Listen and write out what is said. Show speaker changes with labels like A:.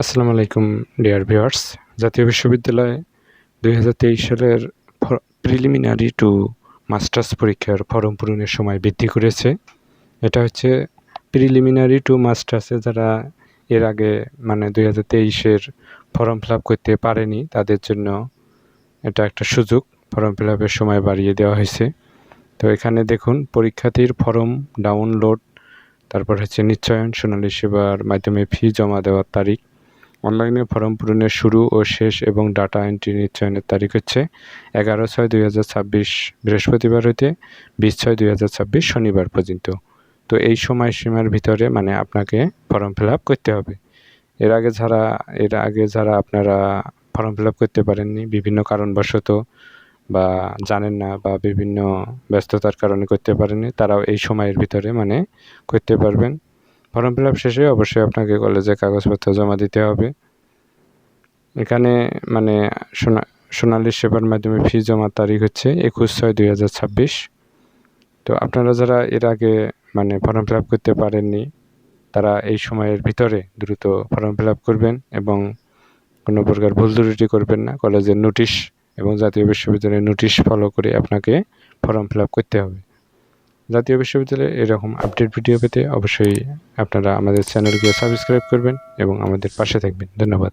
A: আসসালামু আলাইকুম dear viewers. জাতীয় বিশ্ববিদ্যালয় 2023 সালের প্রিলিমিনারি টু মাস্টার্স পরীক্ষার ফরম পূরণের সময় বৃদ্ধি করেছে। এটা হচ্ছে প্রিলিমিনারি টু মাস্টার্সে যারা এর আগে 2023-এর ফর্ম ফিল আপ করতে পারেনি তাদের জন্য এটা একটা সুযোগ। ফর্ম ফিল আপের সময় বাড়িয়ে দেওয়া হয়েছে। তো এখানে দেখুন পরীক্ষার্থীর ফর্ম ডাউনলোড, তারপর হচ্ছে নিশ্চয়ন, সোনালী সেবার মাধ্যমে ফি জমা দেওয়ার তারিখ, অনলাইনে ফর্ম পূরণের শুরু ও শেষ এবং ডাটা এন্ট্রি নিশ্চয়নের তারিখ হচ্ছে 11/6/2026 বৃহস্পতিবার হতে 20/6/2026 শনিবার পর্যন্ত। তো এই সময়সীমার ভিতরে আপনাকে ফর্ম ফিল আপ করতে হবে। এর আগে যারা আপনারা ফর্ম ফিল আপ করতে পারেননি বিভিন্ন কারণবশত বা জানেন না বা বিভিন্ন ব্যস্ততার কারণে করতে পারেননি, তারাও এই সময়ের ভিতরে করতে পারবেন। ফর্ম ফিল আপ শেষে অবশ্যই আপনাকে কলেজে কাগজপত্র জমা দিতে হবে। এখানে সোনালী সেবার মাধ্যমে ফি জমার তারিখ হচ্ছে 21/6/2026। তো আপনারা যারা এর আগে ফর্ম ফিল আপ করতে পারেননি তারা এই সময়ের ভিতরে দ্রুত ফর্ম ফিল আপ করবেন এবং কোনো প্রকার ভুল ত্রুটি করবেন না। কলেজের নোটিশ এবং জাতীয় বিশ্ববিদ্যালয়ের নোটিশ ফলো করে আপনাকে ফর্ম ফিল আপ করতে হবে। জাতীয় বিশ্ববিদ্যালয়ে এরকম আপডেট ভিডিও পেতে অবশ্যই আপনারা আমাদের চ্যানেলকে সাবস্ক্রাইব করবেন এবং আমাদের পাশে থাকবেন। ধন্যবাদ।